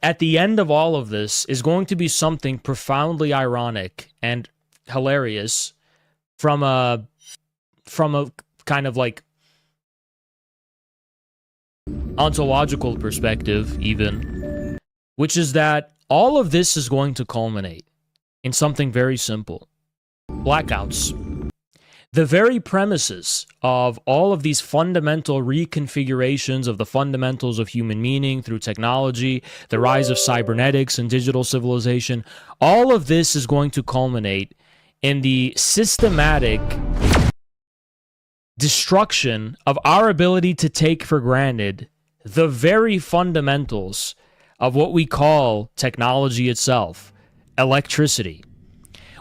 at the end of all of this is going to be something profoundly ironic and hilarious from a kind of like ontological perspective even, which is that all of this is going to culminate in something very simple: blackouts. The very premises of all of these fundamental reconfigurations of the fundamentals of human meaning through technology, the rise of cybernetics and digital civilization, all of this is going to culminate in the systematic destruction of our ability to take for granted the very fundamentals of what we call technology itself, electricity.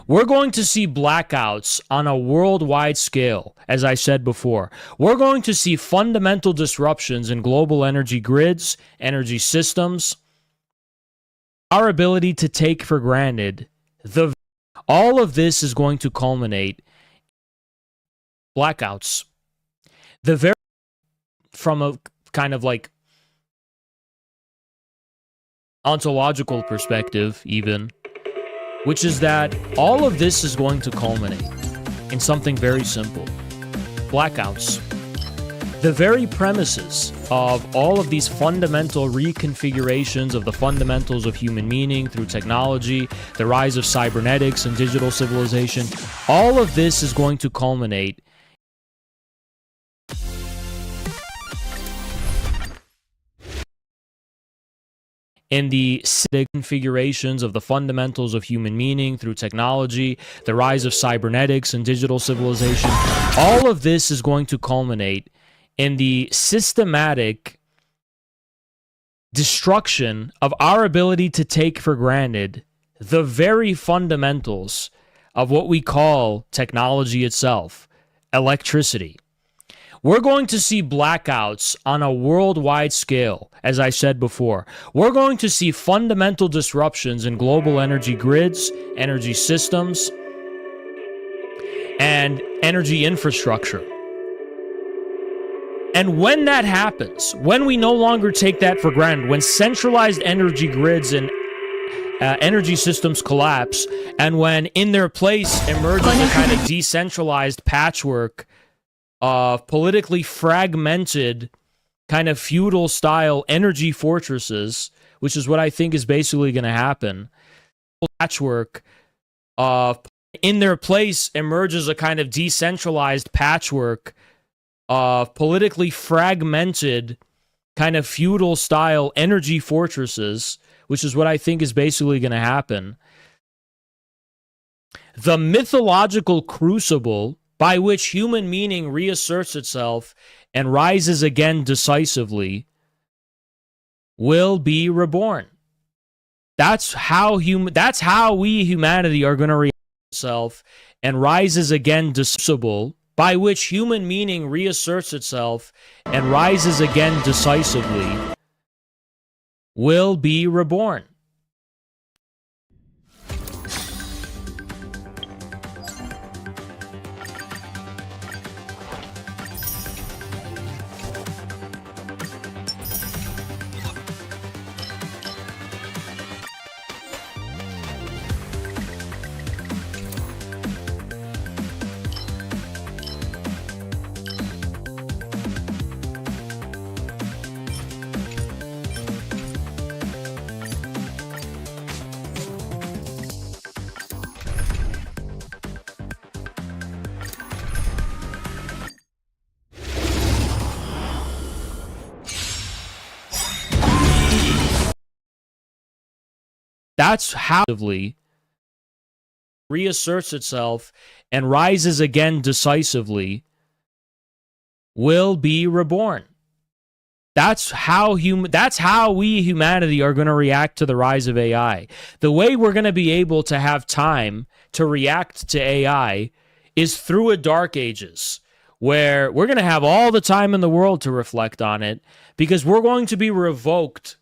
We're going to see blackouts on a worldwide scale, as I said before. We're going to see fundamental disruptions in global energy grids, energy systems, our ability to take for granted all of this is going to culminate in blackouts. The very from a kind of like ontological perspective even, which is that all of this is going to culminate in something very simple: blackouts. The very premises of all of these fundamental reconfigurations of the fundamentals of human meaning through technology, the rise of cybernetics and digital civilization, all of this is going to culminate in the configurations of the fundamentals of human meaning through technology, the rise of cybernetics and digital civilization. All of this is going to culminate in the systematic destruction of our ability to take for granted the very fundamentals of what we call technology itself, electricity. We're going to see blackouts on a worldwide scale, as I said before. We're going to see fundamental disruptions in global energy grids, energy systems, and energy infrastructure. And when that happens, when we no longer take that for granted, when centralized energy grids and energy systems collapse, and when in their place emerges a kind of decentralized patchwork of politically fragmented, kind of feudal-style energy fortresses, which is what I think is basically going to happen, patchwork of in their place emerges a kind of decentralized patchwork of politically fragmented, kind of feudal-style energy fortresses, which is what I think is basically going to happen. The mythological crucible by which human meaning reasserts itself and rises again decisively will be reborn. That's how we humanity are going to react itself and rises again decisively, by which human meaning reasserts itself and rises again decisively, will be reborn. That's how reasserts itself and rises again decisively will be reborn. That's how we humanity are going to react to the rise of AI. The way we're going to be able to have time to react to AI is through a dark ages, where we're going to have all the time in the world to reflect on it, because we're going to be revoked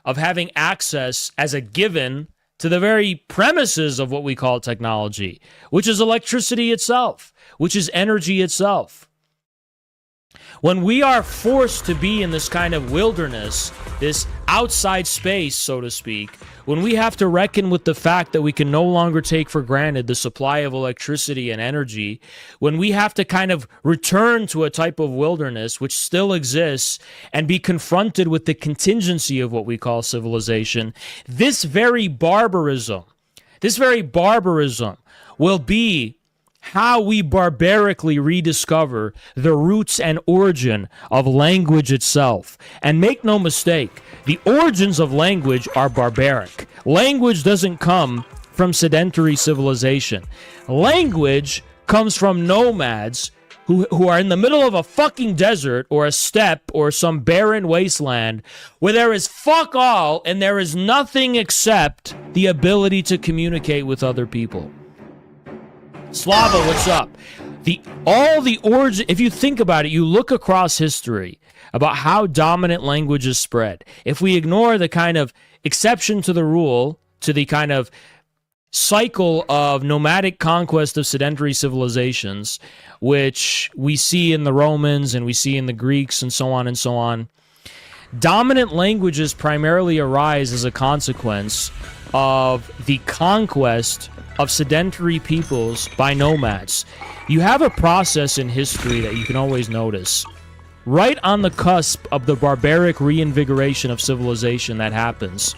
of having access as a given to the very premises of what we call technology, which is electricity itself, which is energy itself. When we are forced to be in this kind of wilderness, this outside space, so to speak, when we have to reckon with the fact that we can no longer take for granted the supply of electricity and energy, when we have to kind of return to a type of wilderness which still exists and be confronted with the contingency of what we call civilization, this very barbarism will be how we barbarically rediscover the roots and origin of language itself. And make no mistake, the origins of language are barbaric. Language doesn't come from sedentary civilization. Language comes from nomads who are in the middle of a fucking desert or a steppe or some barren wasteland where there is fuck all and there is nothing except the ability to communicate with other people. Slava, what's up? All the origin, if you think about it, you look across history about how dominant language is spread. If we ignore the kind of exception to the rule, to the kind of cycle of nomadic conquest of sedentary civilizations, which we see in the Romans and we see in the Greeks and so on, dominant languages primarily arise as a consequence of the conquest of sedentary peoples by nomads. You have a process in history that you can always notice. Right on the cusp of the barbaric reinvigoration of civilization that happens,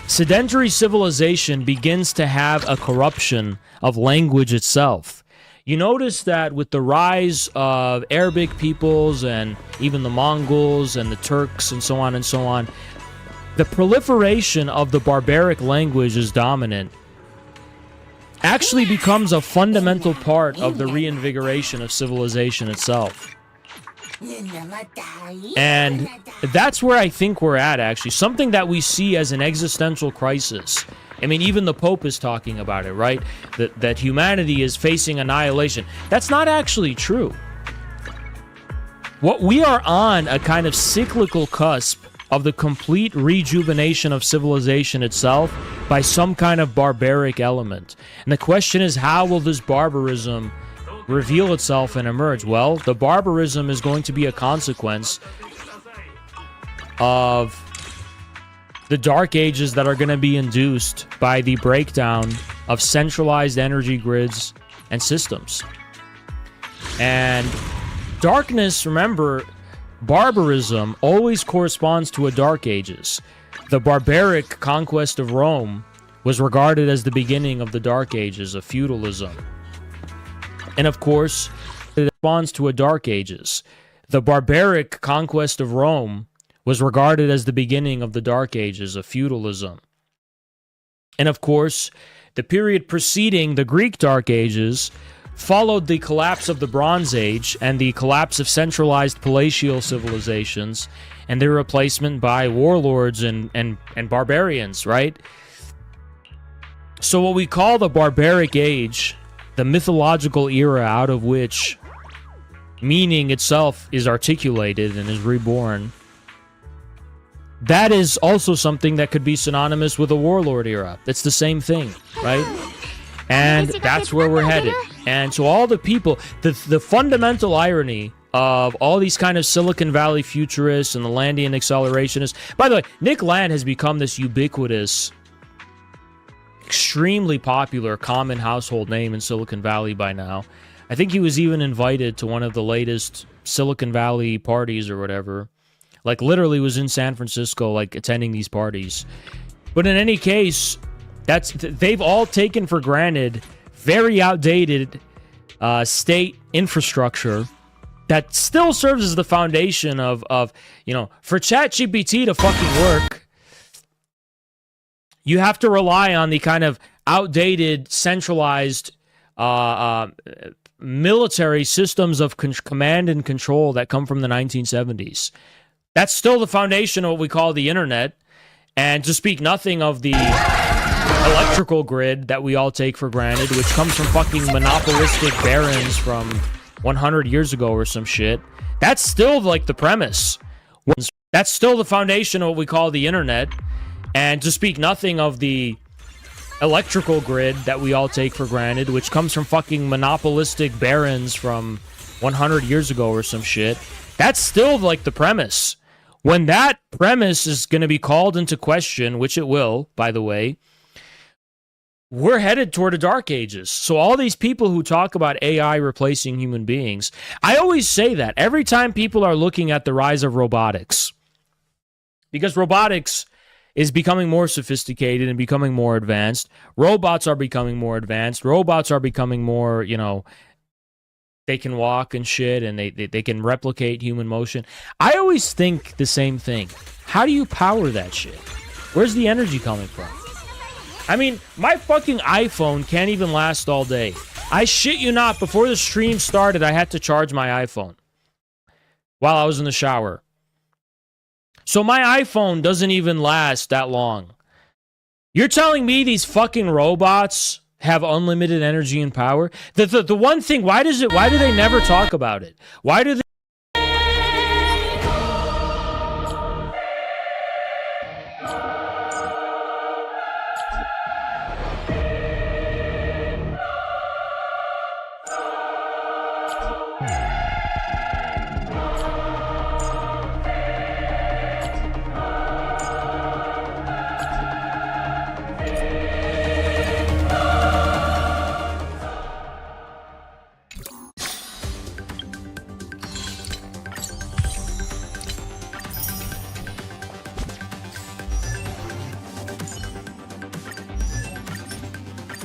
sedentary civilization begins to have a corruption of language itself. You notice that with the rise of Arabic peoples and even the Mongols and the Turks and so on, the proliferation of the barbaric language is dominant actually becomes a fundamental part of the reinvigoration of civilization itself. And that's where I think we're at, actually. Something that we see as an existential crisis. I mean, even the Pope is talking about it, right? That humanity is facing annihilation. That's not actually true. What we are on a kind of cyclical cusp of the complete rejuvenation of civilization itself by some kind of barbaric element. And the question is, how will this barbarism reveal itself and emerge? Well, the barbarism is going to be a consequence of the dark ages that are going to be induced by the breakdown of centralized energy grids and systems. And darkness, remember, barbarism always corresponds to a dark ages. The barbaric conquest of Rome was regarded as the beginning of the dark ages of feudalism. And of course, it responds to a dark ages. The barbaric conquest of Rome was regarded as the beginning of the dark ages of feudalism. And of course, the period preceding the Greek dark ages followed the collapse of the Bronze Age and the collapse of centralized palatial civilizations and their replacement by warlords and barbarians, right? So what we call the barbaric age, the mythological era out of which meaning itself is articulated and is reborn, that is also something that could be synonymous with a warlord era. It's the same thing, right? And that's where we're headed. And to all the people, the fundamental irony of all these kind of Silicon Valley futurists and the Landian accelerationists. By the way, Nick Land has become this ubiquitous, extremely popular, common household name in Silicon Valley by now. I think he was even invited to one of the latest Silicon Valley parties or whatever. Like, literally was in San Francisco, like, attending these parties. But in any case, they've all taken for granted very outdated state infrastructure that still serves as the foundation of you know, for ChatGPT to fucking work, you have to rely on the kind of outdated, centralized military systems of command and control that come from the 1970s. That's still the foundation of what we call the internet, and to speak nothing of the electrical grid that we all take for granted, which comes from fucking monopolistic barons from 100 years ago or some shit. That's still like the premise. That's still the foundation of what we call the internet, and to speak nothing of the electrical grid that we all take for granted, which comes from fucking monopolistic barons from 100 years ago or some shit. That's still like the premise. When that premise is going to be called into question, which it will, by the way, we're headed toward the dark ages. So all these people who talk about AI replacing human beings, I always say that every time people are looking at the rise of robotics, because robotics is becoming more sophisticated and becoming more advanced. Robots are becoming more advanced. Robots are becoming more, you know, they can walk and shit, and they can replicate human motion. I always think the same thing. How do you power that shit? Where's the energy coming from? I mean, my fucking iPhone can't even last all day. I shit you not, before the stream started, I had to charge my iPhone while I was in the shower. So my iPhone doesn't even last that long. You're telling me these fucking robots have unlimited energy and power? The one thing, why do they never talk about it? Why do they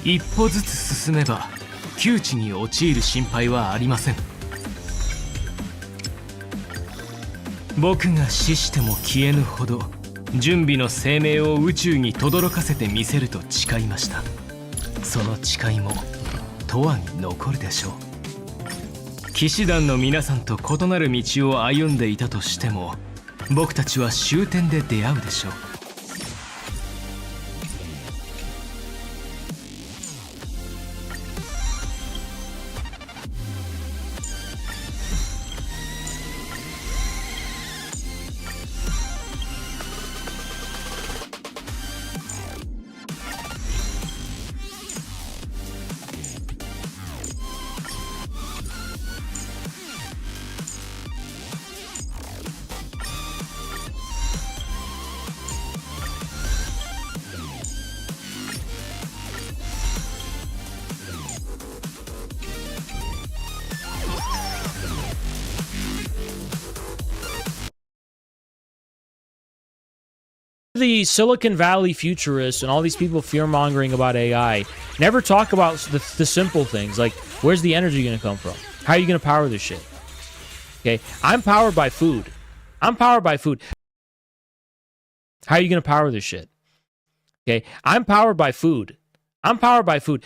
一歩ずつ進めば窮地に陥る心配はありません。僕が死しても消えぬほど準備の声明を宇宙に轟かせてみせると誓いました。その誓いも永遠に残るでしょう。騎士団の皆さんと異なる道を歩んでいたとしても僕たちは終点で出会うでしょう。the Silicon Valley futurists and all these people fear-mongering about AI never talk about the simple things, like where's the energy going to come from? How are you going to power this shit? Okay, I'm powered by food. I'm powered by food. How are you going to power this shit? Okay, I'm powered by food. I'm powered by food.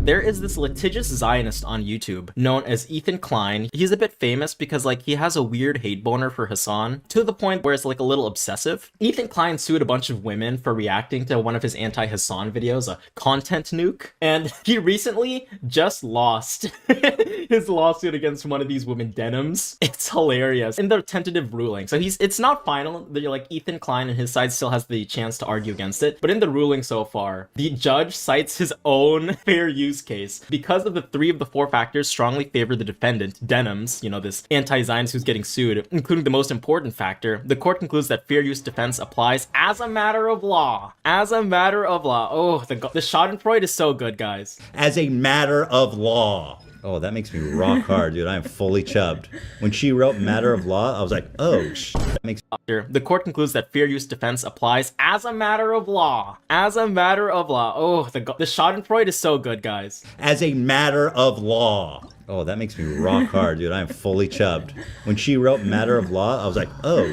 There is this litigious Zionist on YouTube known as Ethan Klein. He's a bit famous because like he has a weird hate boner for Hassan to the point where it's like a little obsessive. Ethan Klein sued a bunch of women for reacting to one of his anti-Hassan videos, a content nuke, and he recently just lost his lawsuit against one of these women, Denims. It's hilarious in the tentative ruling. So it's not final. They're like Ethan Klein and his side still has the chance to argue against it, but in the ruling so far, the judge cites his own fair use case. Because of the 3 of the 4 factors strongly favor the defendant, Denims, you know, this anti-Zionist who's getting sued, including the most important factor, the court concludes that fair use defense applies as a matter of law. As a matter of law. Oh, the Schadenfreude is so good, guys. As a matter of law. Oh, that makes me rock hard, dude. I am fully chubbed. When she wrote matter of law, I was like, oh, that makes... The court concludes that fair use defense applies as a matter of law. As a matter of law. Oh, the Schadenfreude is so good, guys. As a matter of law. Oh, that makes me rock hard, dude. I am fully chubbed. When she wrote matter of law, I was like, oh,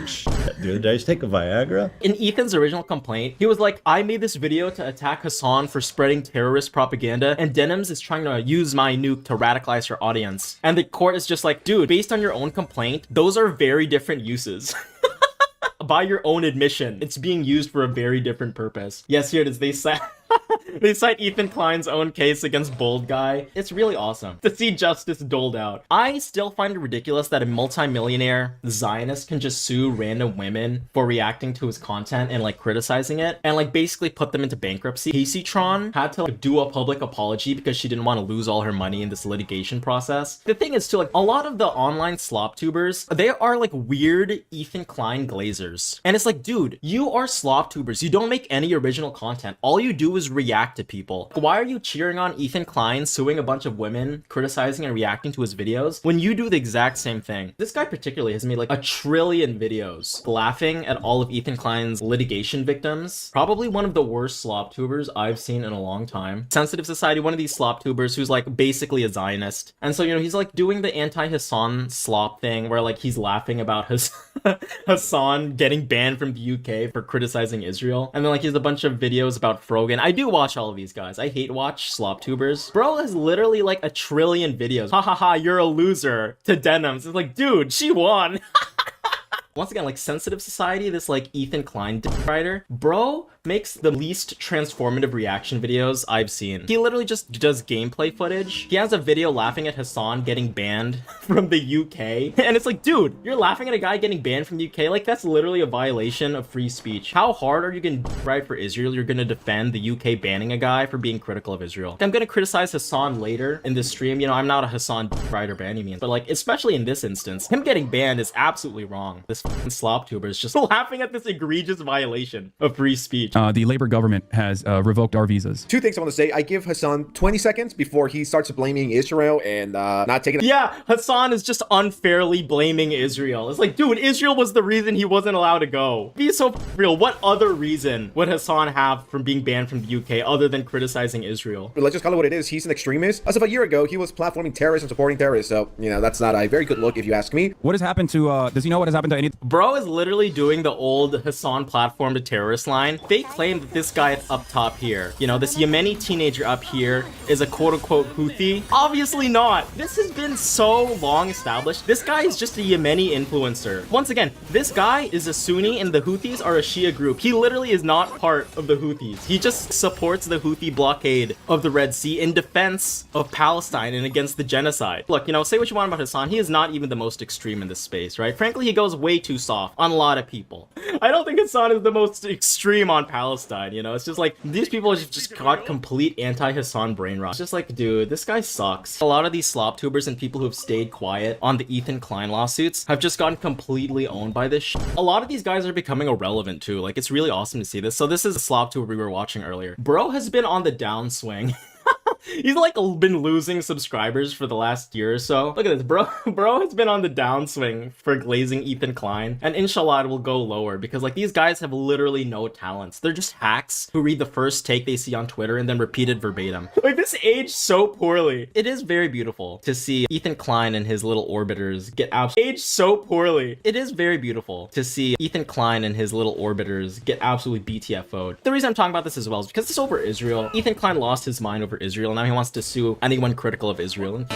dude, did I just take a Viagra? In Ethan's original complaint, he was like, I made this video to attack Hassan for spreading terrorist propaganda, and Denims is trying to use my nuke to radicalize her audience. And the court is just like, dude, based on your own complaint, those are very different uses. By your own admission, it's being used for a very different purpose. Yes, here it is. They cite Ethan Klein's own case against Bold Guy. It's really awesome to see justice doled out. I still find it ridiculous that a multimillionaire Zionist can just sue random women for reacting to his content and like criticizing it and like basically put them into bankruptcy. Caseytron had to like do a public apology because she didn't want to lose all her money in this litigation process. The thing is too, like a lot of the online slop tubers, they are like weird Ethan Klein glazers. And it's like, dude, you are slop tubers. You don't make any original content. All you do is react to people. Why are you cheering on Ethan Klein suing a bunch of women, criticizing and reacting to his videos when you do the exact same thing? This guy particularly has made like 1 trillion videos laughing at all of Ethan Klein's litigation victims. Probably one of the worst slop tubers I've seen in a long time. Sensitive Society, one of these slop tubers who's like basically a Zionist. And so, you know, he's like doing the anti-Hassan slop thing where like he's laughing about Hassan getting banned from the UK for criticizing Israel. And then like he has a bunch of videos about Frogan. I do watch all of these guys. I hate watch slop tubers. Bro has literally like 1 trillion videos. Ha ha ha, you're a loser to Denims. It's like, dude, she won. Once again, like Sensitive Society, this like Ethan Klein writer, bro makes the least transformative reaction videos I've seen. He literally just does gameplay footage. He has a video laughing at Hassan getting banned from the UK. And it's like, dude, you're laughing at a guy getting banned from the UK? Like, that's literally a violation of free speech. How hard are you gonna write for Israel? You're gonna defend the UK banning a guy for being critical of Israel. I'm gonna criticize Hassan later in this stream. You know, I'm not a Hassan writer by any means, but like, especially in this instance, him getting banned is absolutely wrong. This slop tuber is just laughing at this egregious violation of free speech. The Labor government has revoked our visas. 2 things I want to say. I give Hassan 20 seconds before he starts blaming Israel and not taking it. Yeah, Hassan is just unfairly blaming Israel. It's like, dude, Israel was the reason he wasn't allowed to go. Be so real. What other reason would Hassan have from being banned from the UK other than criticizing Israel? Let's just call it what it is. He's an extremist. As of a year ago, he was platforming terrorists and supporting terrorists. So, you know, that's not a very good look if you ask me. What has happened to, does he know what has happened to any... Bro is literally doing the old Hassan platform to terrorist line. They claim that this guy up top here, you know, this Yemeni teenager up here is a quote-unquote Houthi. Obviously not. This has been so long established. This guy is just a Yemeni influencer. Once again, this guy is a Sunni and the Houthis are a Shia group. He literally is not part of the Houthis. He just supports the Houthi blockade of the Red Sea in defense of Palestine and against the genocide. Look, you know, say what you want about Hassan. He is not even the most extreme in this space, right? Frankly, he goes way too soft on a lot of people. I don't think Hassan is the most extreme on Palestine, you know? It's just like, these people just got complete anti-Hassan brain rot. It's just like, dude, this guy sucks. A lot of these slop tubers and people who have stayed quiet on the Ethan Klein lawsuits have just gotten completely owned by this shit. A lot of these guys are becoming irrelevant too. Like, it's really awesome to see this. So this is a slop tuber we were watching earlier. Bro has been on the downswing. He's like been losing subscribers for the last year or so. Look at this, bro has been on the downswing for glazing Ethan Klein, and inshallah it will go lower because like these guys have literally no talents. They're just hacks who read the first take they see on Twitter and then repeat it verbatim. Like, this aged so poorly. It is very beautiful to see Ethan Klein and his little orbiters get aged so poorly. It is very beautiful to see Ethan Klein and his little orbiters get absolutely BTFO'd. The reason I'm talking about this as well is because it's over Israel. Ethan Klein lost his mind over Israel, and Now he wants to sue anyone critical of Israel.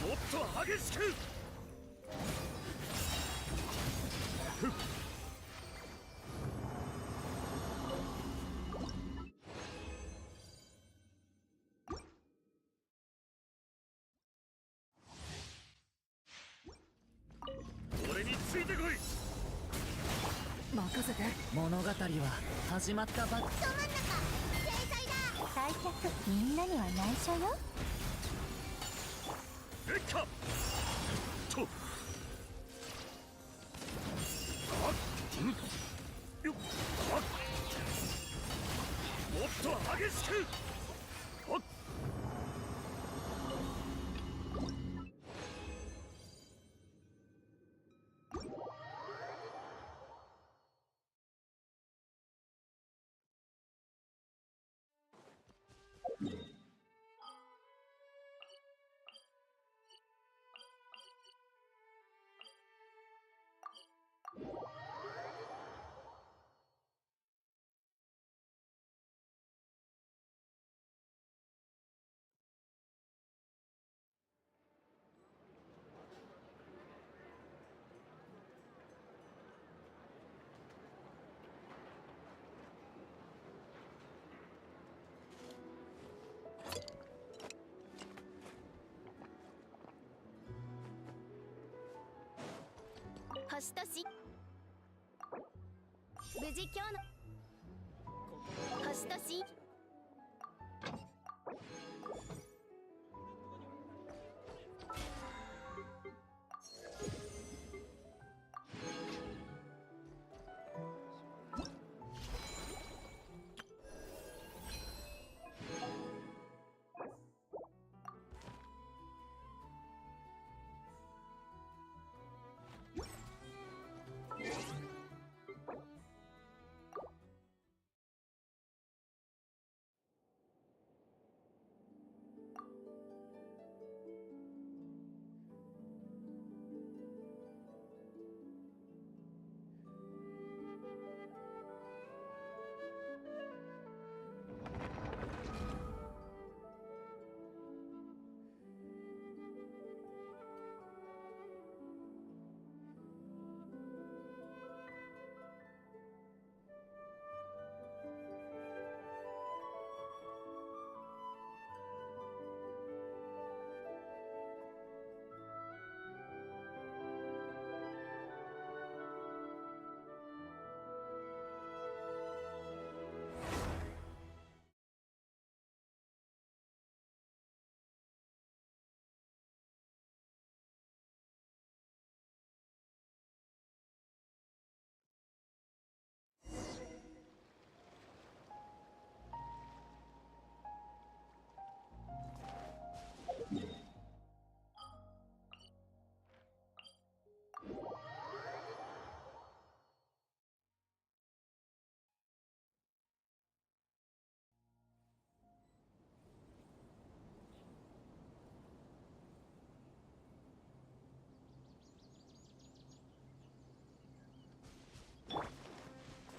任せて。物語は始まったばっか。開脚みんなには内緒よ。星とし無事今日の星とし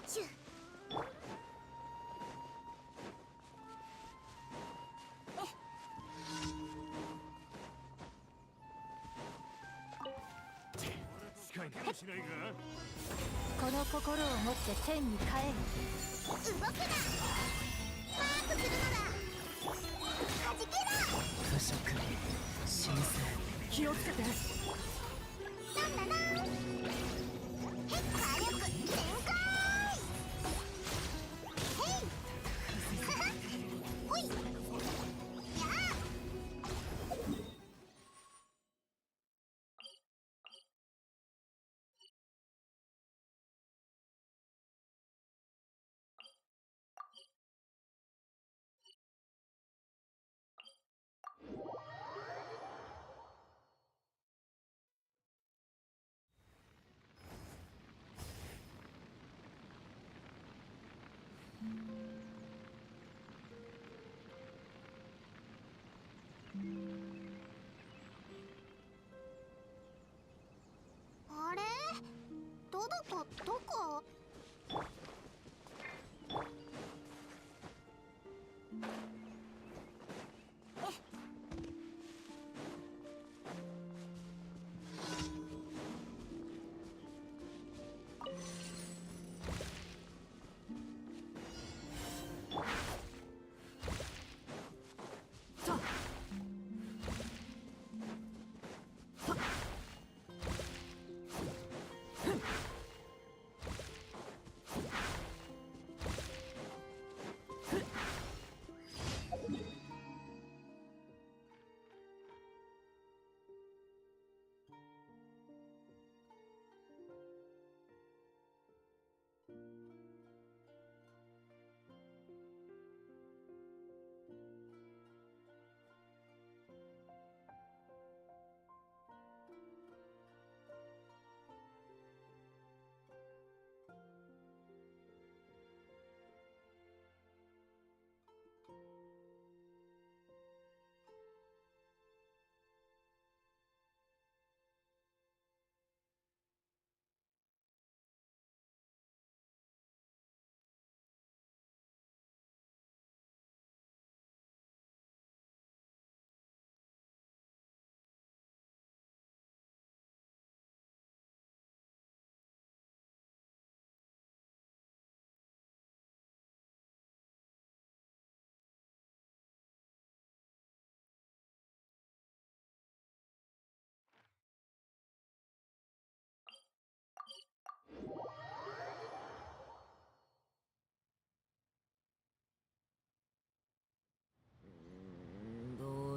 シュッ。この心を持って天に帰る。動くな。マークするのだ。はじけろ。腐食神聖気をつけて。なんだな。火力全開。へい。はは。ほい。やあ。あれ？ドドとどこ？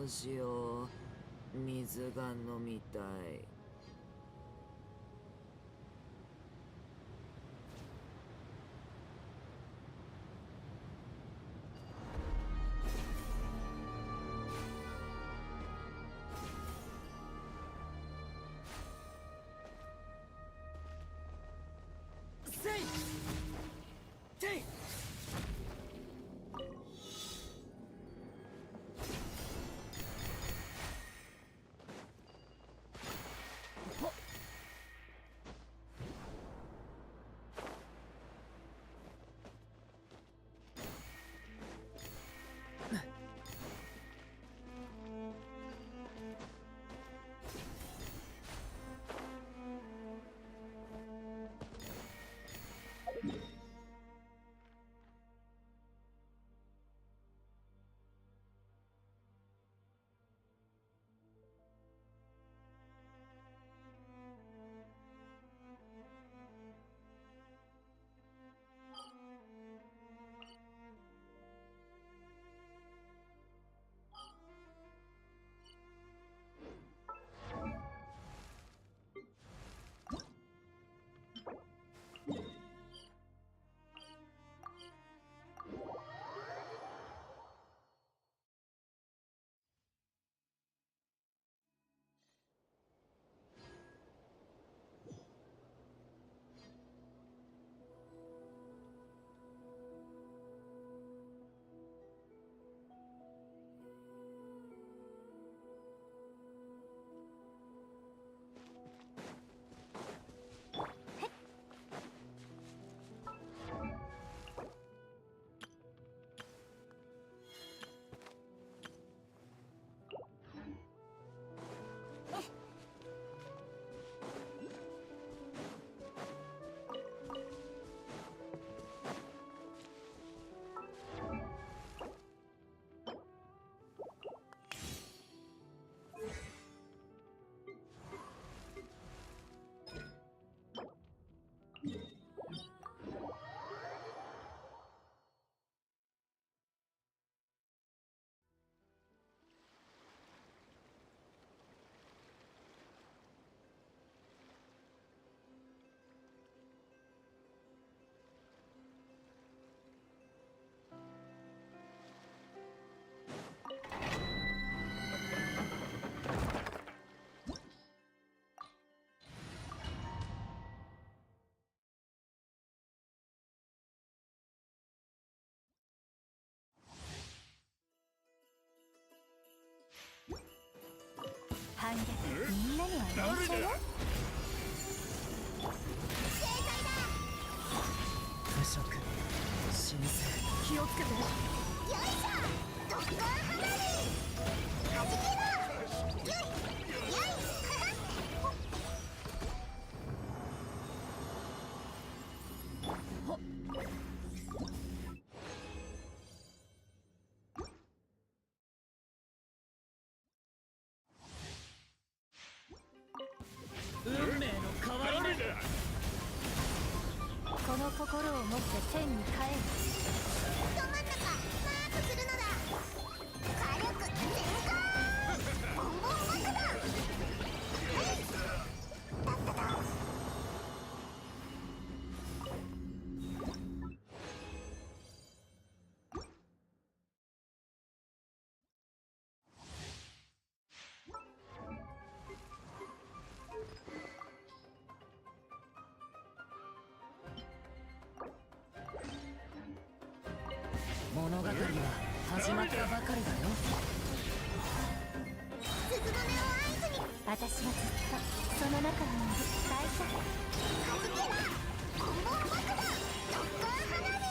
うしよう。水が飲みたい。せいてい。反逆みんなには内緒よ。腐食神聖気をつけて。よいしょドッカー花火はじけろ。よいよ運命の変わり目。この心を持って天に帰る。ど真ん中マークするのだ。火力全開。ボンボン爆弾。だっただ。物語は始まったばかりだよ。鈴の音を合図に。私はずっとその中にいる。大丈夫。はじけろ。ボンボン爆弾。ドッカー花火。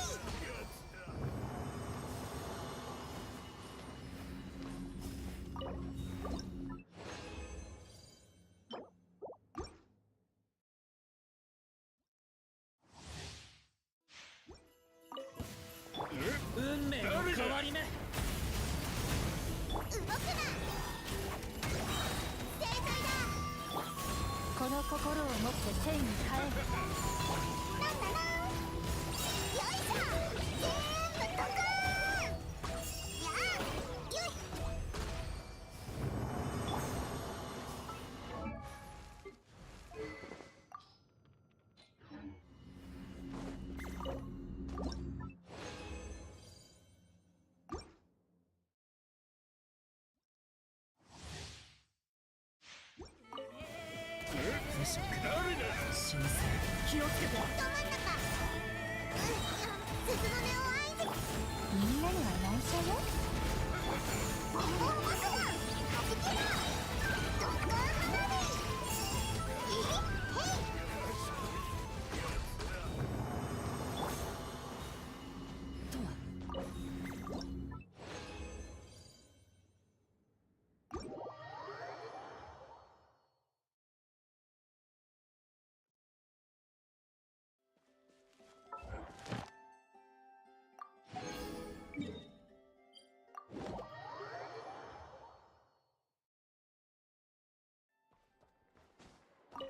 運命の変わり目。動くな。正解だ。この心を持って天に帰る。なんだなん。よいしょ全部ドカーン。やあよい。鈴の音を合図みんなには内緒よボンボン爆弾はじけろドッカン花火ヒヒッヘイ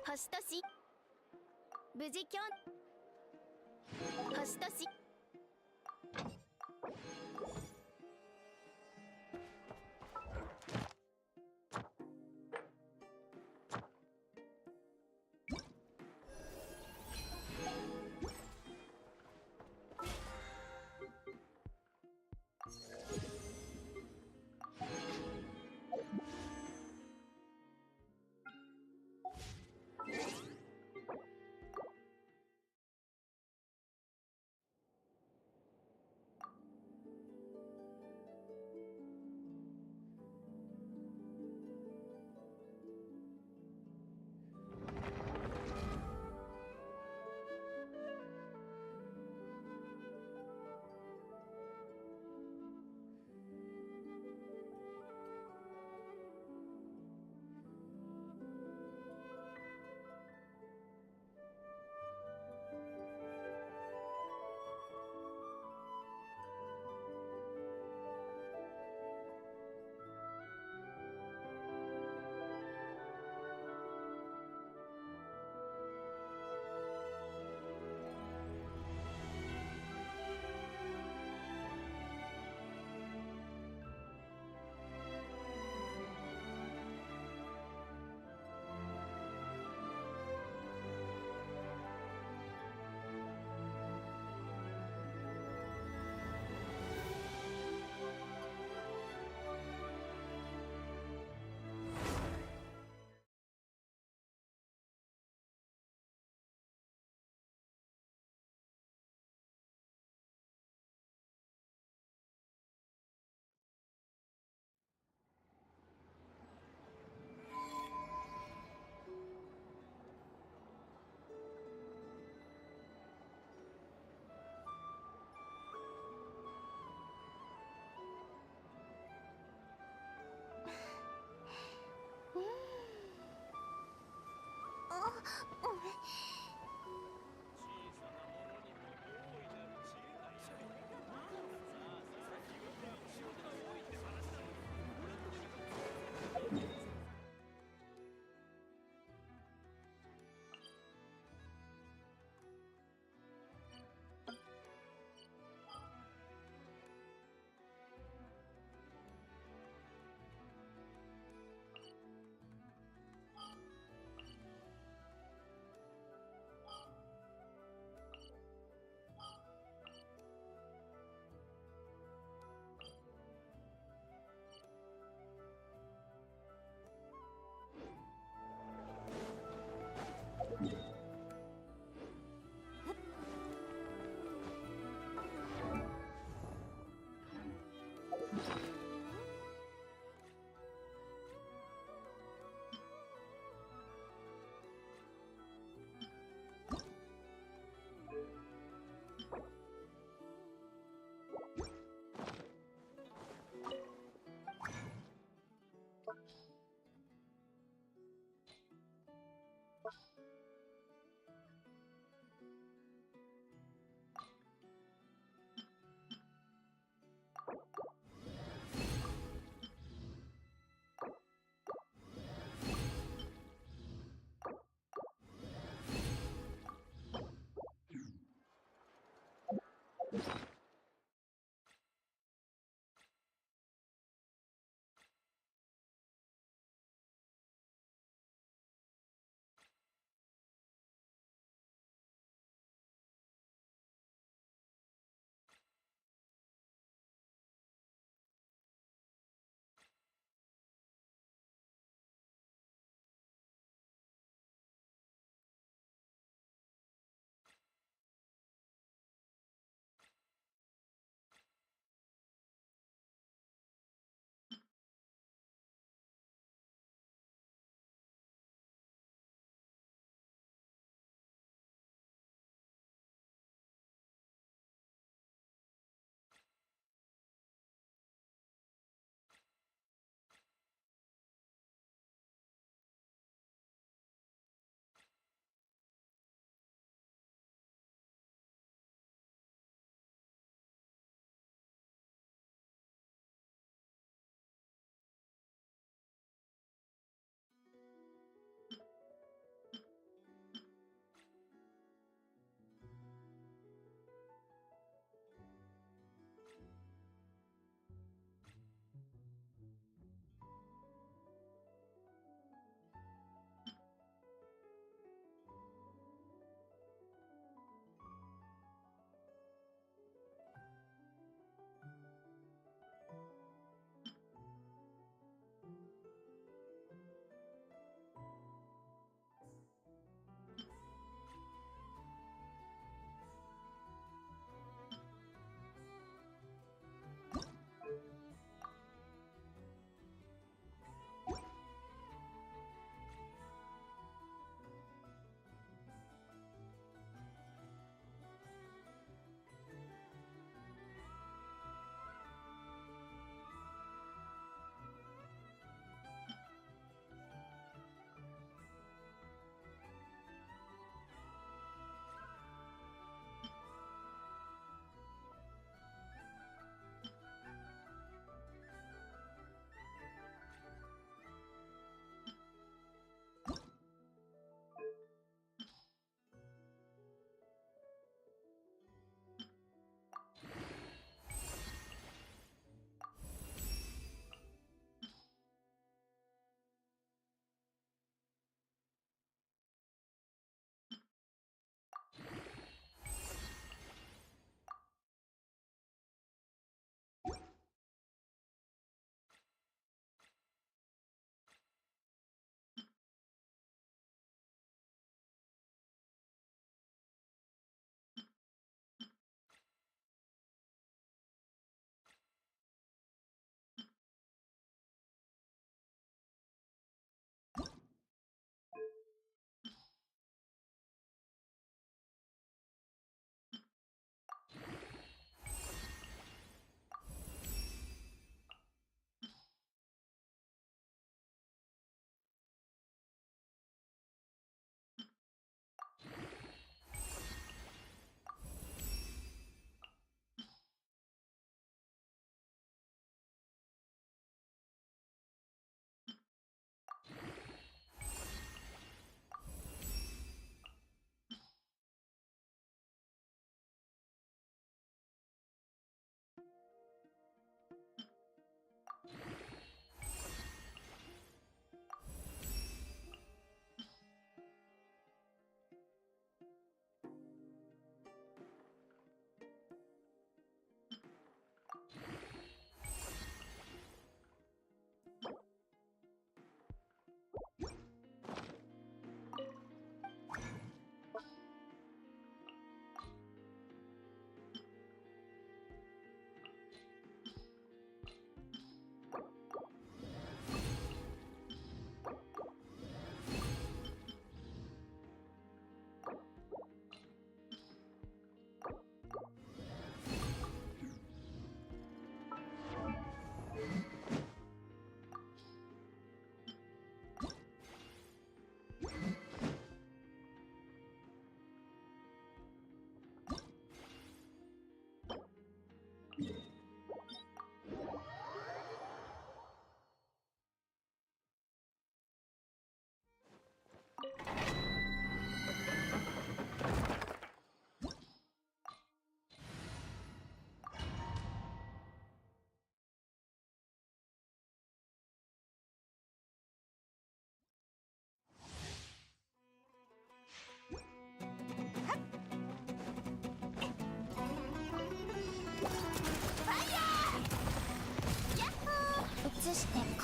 星とし無事キョン星とし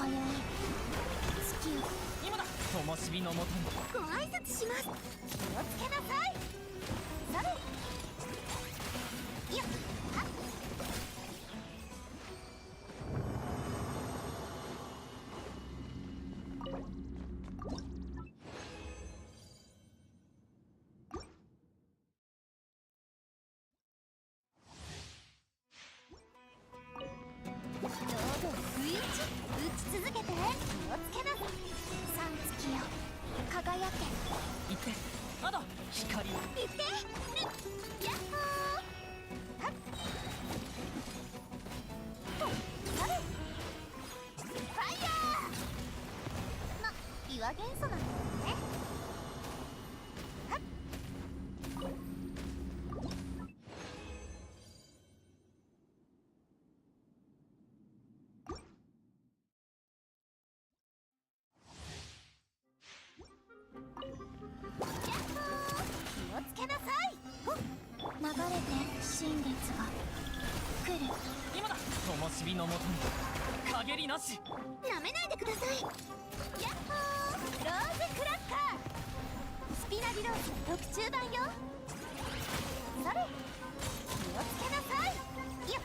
今宵月を今だ灯火のもとにご挨拶します。気をつけなさい。それよっはっどうぞ不意打ち続けて。気をつけなさい。三月よ輝け。行ってまだ光を行ってヤッホーはっとそれファイヤー岩元素なんだよね。はっ気をつけなさい。ほっ流れて新月が来る。今だ灯火のもとに陰りなしなめないでください。ヤッホーローズクラッカースピナディローズ特注版よ。それ気をつけなさい。よっ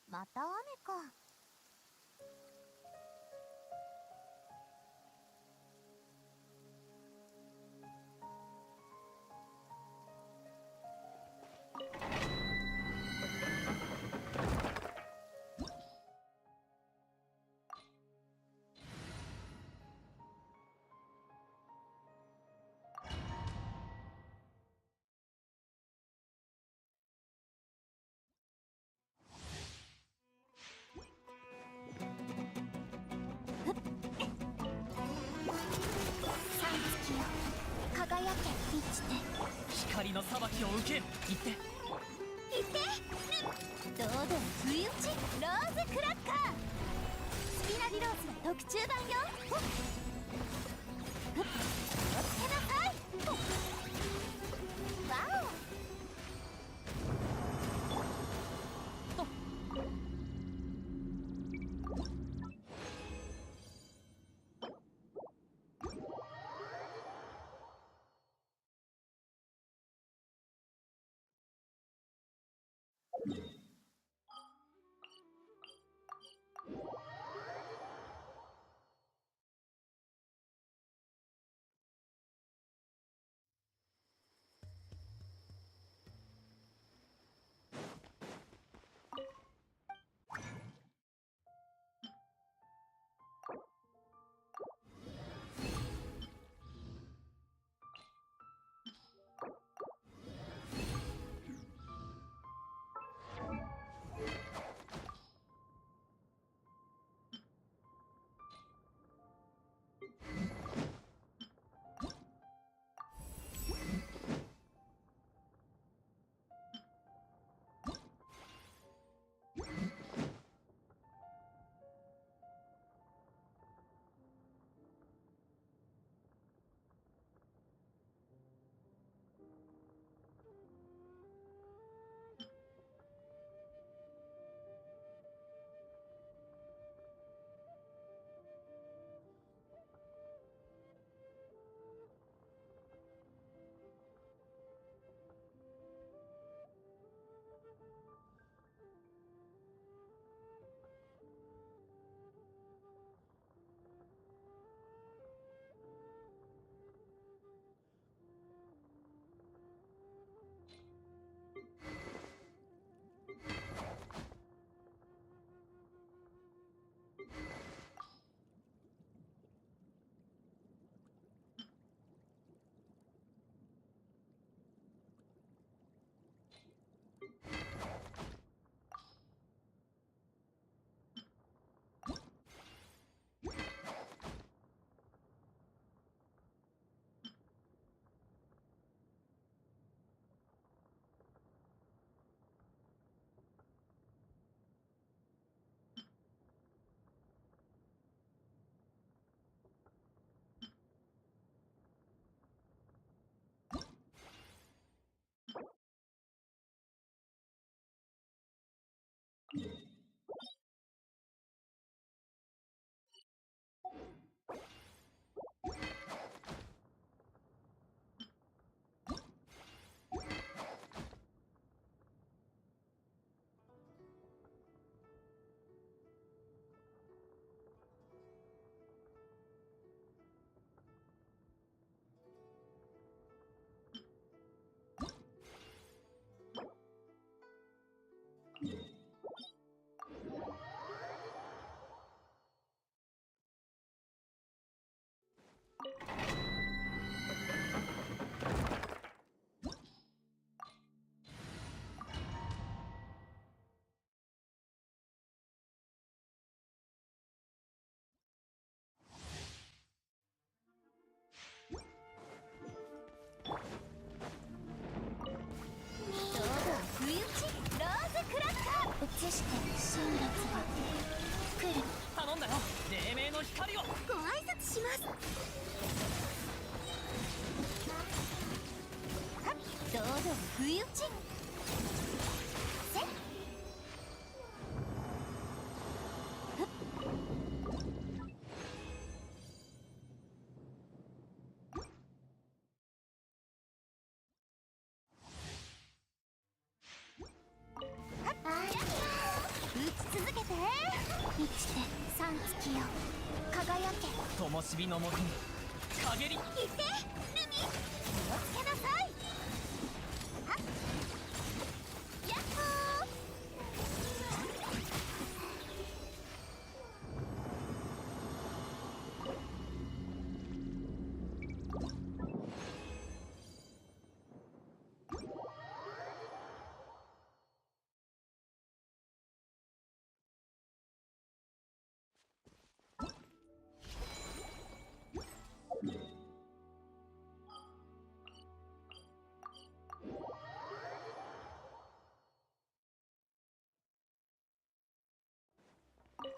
また雨か。輝け満ちて光の裁きを受ける行って行って堂々不意打ちローズクラッカースピナディローズの特注版よ。ほっ気をつけなさい。ほっワオ光を。ご挨拶します。堂々不意打ち。せっ。打ち続けて。生きて三月よ輝け。灯火のもとに陰り。いてルミ、気をつけなさい。はっやっほー。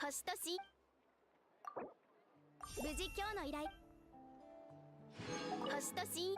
星とし無事今日の依頼。星とし